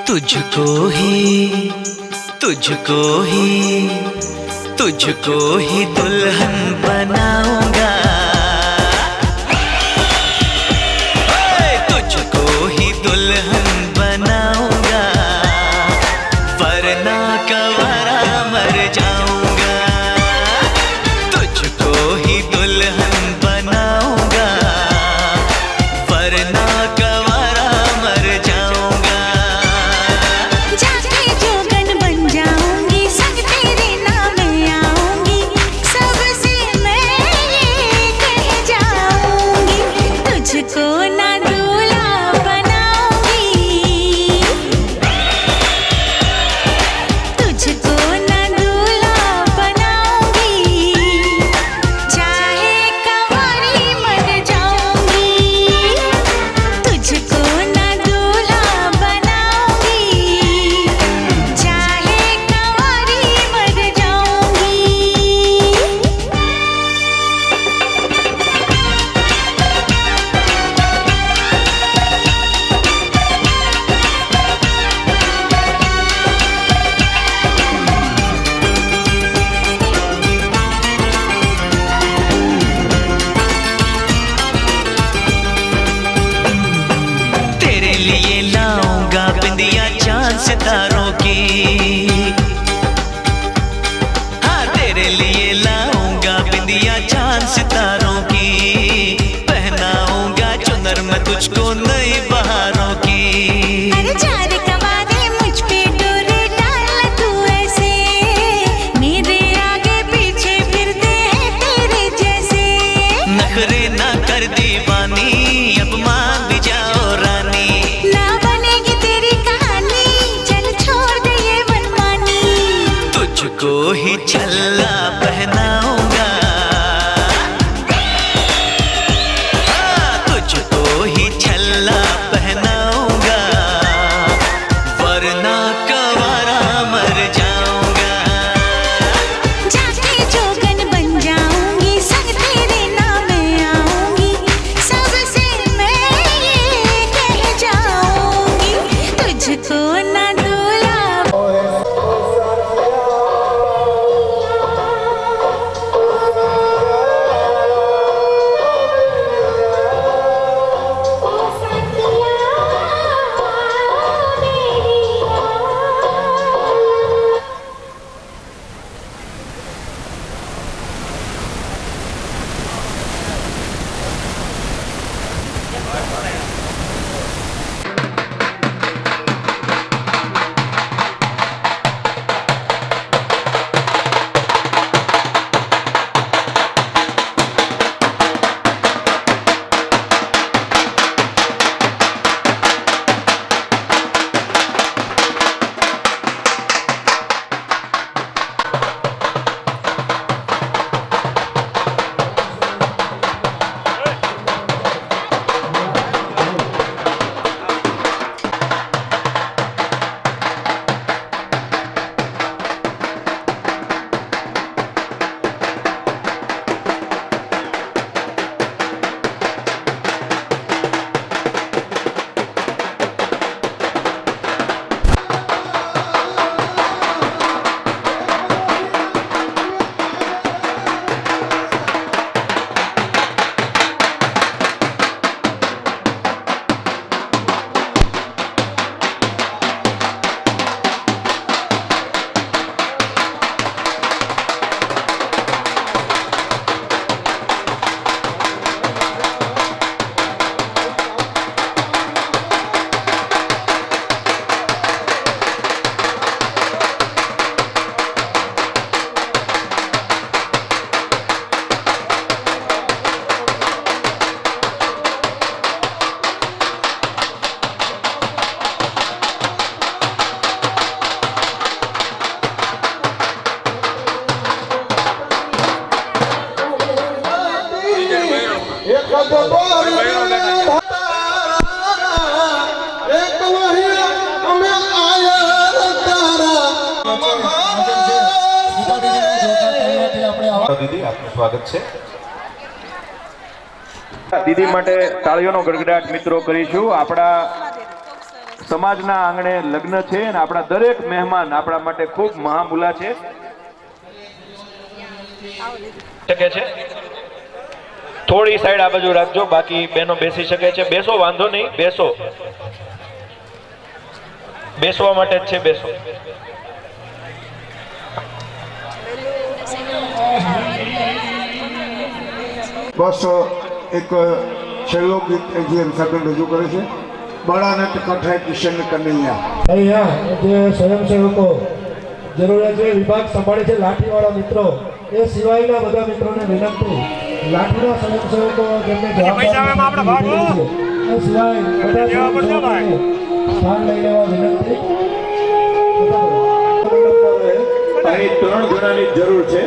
तुझको ही तुझको ही तुझको ही दुल्हन बनाऊंगा, तुझको ही दुल्हन बनाऊंगा, वरना कवारा मर जाऊंगा। तुझको ही दुल्हन बनाऊंगा, वरना कवारा मर जाऊंगा। जाके जोगन बन जाऊंगी, संग तेरे नाम आऊंगी, सबसे मैं ये कह जाऊंगी, तुझको ना दूल्हा बनाऊंगी, तुझको ना दूल्हा बनाऊंगी, चाहे कंवारी मर जाऊंगी, तुझको ना दूल्हा बनाऊंगी, चाहे कंवारी मर जाऊंगी। तेरे लिए लाऊंगा बिंदिया चांद सितारों की, हाँ तेरे लिए लाऊंगा बिंदिया चांद सितारों की, पहनाऊंगा चुनर मैं तुझको नई बहारों की। अरे चार कवारे मुझ पे डोरे डाल तू ऐसे, मेरे आगे पीछे फिरते हैं तेरे जैसे, नखरे ना कर दीवानी, अब मान भी जाओ रानी। ना बनेगी तेरी कहानी, चल छोड़ दे ये मनमानी, तुझको ही छल्ला पहनाऊंगा, तुझको ही छल्ला पहनाऊंगा, वरना कवारा मर जाऊंगा। जाके जोगन बन जाऊंगी, संग तेरे नाम आऊंगी, सबसे मैं ये कह जाऊंगी, तुझको ना दूल्हा દીદી આપનું સ્વાગત છે। દીદી માટે તાળીઓનો ગડગડાટ મિત્રો કરીશું। આપણા સમાજના આંગણે લગ્ન છે અને આપણા દરેક મહેમાન આપણા માટે ખૂબ મહામૂલા છે. શકે છે થોડી સાઈડ આ બાજુ રાખજો, બાકી બહેનો બેસી શકે છે. બેસો, વાંધો નહીં, બેસો. બેસવા માટે જ છે, બેસો. બસ એક છેલ્લો ગીત જે સાથે રજૂ કરે છે બાળાનટ કઠાઈ કિશન કનૈયા. અહીંયા જે સ્વયંસેવકો જરૂરિયાત વિભાગ સંભાળે છે, લાઠીવાળા મિત્રો, એ સિવાયના બધા મિત્રોને વિનંતી, લાઠીના સ્વયંસેવકો જેમને જવાબદારી છે એ સિવાય બધા સ્થાન લઈ લેવા વિનંતી. અહીં 3 જણાની જરૂર છે.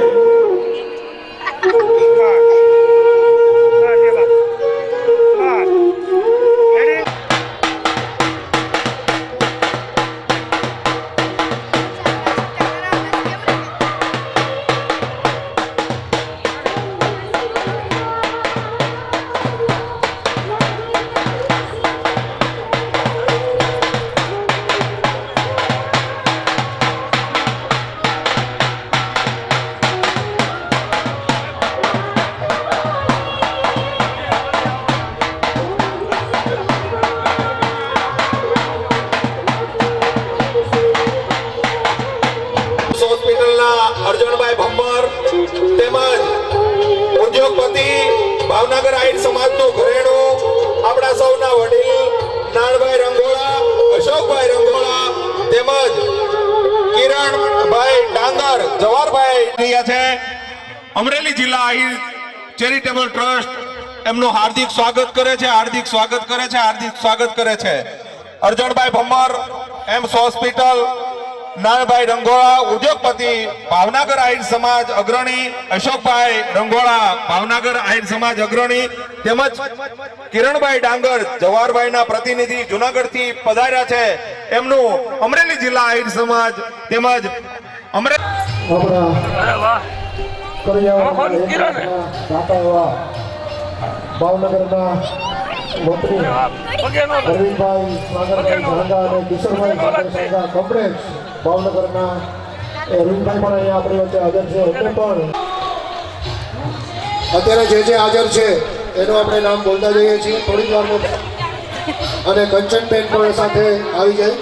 અર્જણભાઈ ભંબર તેમજ ઉદ્યોગપતિ ભાવનગર આહિર સમાજનું ઘરેણું આપણા સૌના વડીલ નાણભાઈ રંગોળા, અશોકભાઈ રંગોળા તેમજ કિરણભાઈ ડાંગર, જવાહરભાઈ રહ્યા છે. અમરેલી જિલ્લા આહિર ચેરિટેબલ ટ્રસ્ટ એમનું હાર્દિક સ્વાગત કરે છે, હાર્દિક સ્વાગત કરે છે, હાર્દિક સ્વાગત કરે છે. અર્જણભાઈ ભંબર, એમ્સ હોસ્પિટલ, નાણભાઈ રંગોળા ઉદ્યોગપતિ ભાવનગર આહિર સમાજ અગ્રણી, અશોકભાઈ રંગોળા ભાવનગર આહિર સમાજ અગ્રણી તેમજ કિરણભાઈ ડાંગર જવાહરભાઈના પ્રતિનિધિ જુનાગઢથી પધાર્યા છે. એમનું અમરેલી જિલ્લા આહિર સમાજ તેમજ ભાવનગરના વતની અરવિંદભાઈ સાગરભાઈ ઝાંગા અને કિશોરભાઈ ઝાંગા કોમ્પ્લેક્સ ભાવનગરના અરવિંદભાઈ પણ અહીંયા આપણી વચ્ચે હાજર છે. એટલે પણ અત્યારે જે હાજર છે એનું આપણે નામ બોલતા જઈએ છીએ થોડીક વારમાં, અને કંચનબેન પણ સાથે આવી જાય.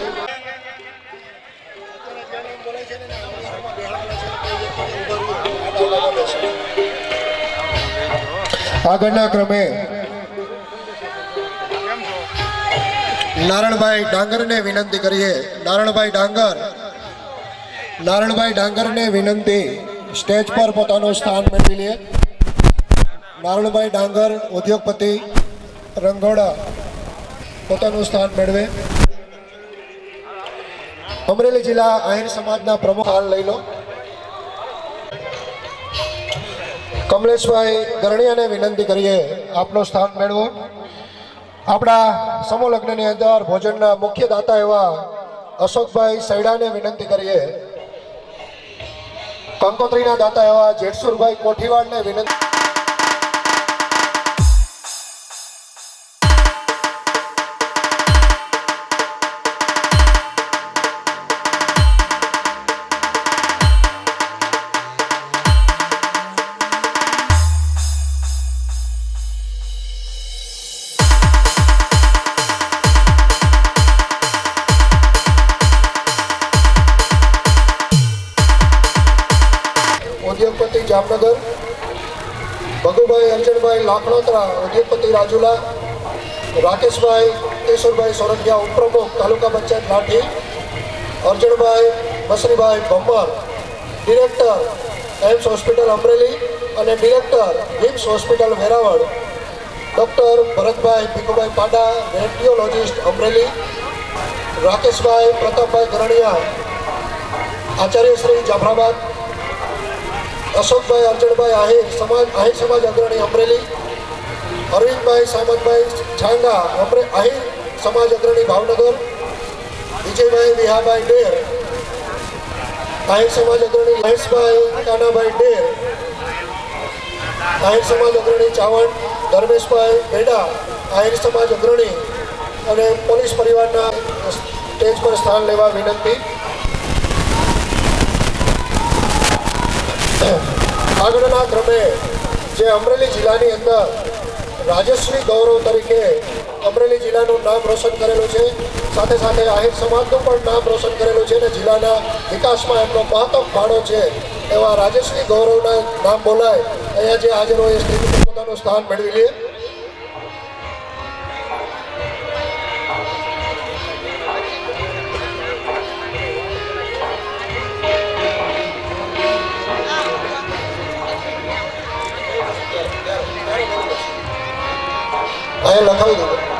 આગળના ક્રમે નારણભાઈ ડાંગરને વિનંતી કરીએ. નારણભાઈ ડાંગરને વિનંતી સ્ટેજ પર પોતાનું સ્થાન મેળવી લે. નારણભાઈ ડાંગર ઉદ્યોગપતિ રંગોળા પોતાનું સ્થાન મેળવે. અમરેલી જિલ્લા આહિર સમાજના પ્રમુખ હાલ લઈ લો. કમલેશભાઈ ગરણિયાને વિનંતી કરીએ આપનો સ્થાન મેળવો. આપણા સમૂહ લગ્નની અંદર ભોજનના મુખ્ય દાતા એવા અશોકભાઈ સૈડાને વિનંતી કરીએ. કંકોત્રીના દાતા એવા જેઠસુરભાઈ કોઠીવાડને વિનંતી. ઉદ્યોગપતિ જામનગર ભગુભાઈ અર્જણભાઈ લાખણોત્રા, ઉદ્યોગપતિ રાજુલા, રાકેશભાઈ કેશોરભાઈ સોરઠિયા ઉપપ્રમુખ તાલુકા પંચાયત લાઠી, અર્જણભાઈ બસરીભાઈ ભંબર ડિરેક્ટર એમ્સ હોસ્પિટલ અમરેલી અને director VIMS hospital Veraval, doctor Bharatbhai Bhikhubhai Pada radiologist Amreli, Rakeshbhai Pratapbhai Garaniya આચાર્યશ્રી જાફરાબાદ, અશોકભાઈ અર્જણભાઈ આહિર સમાજ અગ્રણી અમરેલી, અરવિંદભાઈ સામંતભાઈ છાંગા આહિર સમાજ અગ્રણી ભાવનગર, વિજયભાઈ વિહાભાઈ ડેર આહિર સમાજ અગ્રણી, મહેશભાઈ કાનાભાઈ ડેર આહિર સમાજ અગ્રણી ચાવણ, ધર્મેશભાઈ બેડા આહિર સમાજ અગ્રણી અને પોલીસ પરિવારના સ્ટેજ પર સ્થાન લેવા વિનંતી. આગળના ક્રમે જે અમરેલી જિલ્લાની અંદર રાજશ્રી ગૌરવ તરીકે અમરેલી જિલ્લાનું નામ રોશન કરેલું છે, સાથે સાથે આહિર સમાજનું પણ નામ રોશન કરેલું છે અને જિલ્લાના વિકાસમાં એમનો મહત્તમ ફાળો છે એવા રાજશ્રી ગૌરવના નામ બોલાય અહીંયા જે હાજર હોય એ સ્ટેજ પર પોતાનું સ્થાન મેળવી લે. અહીંયા લખાવી દો.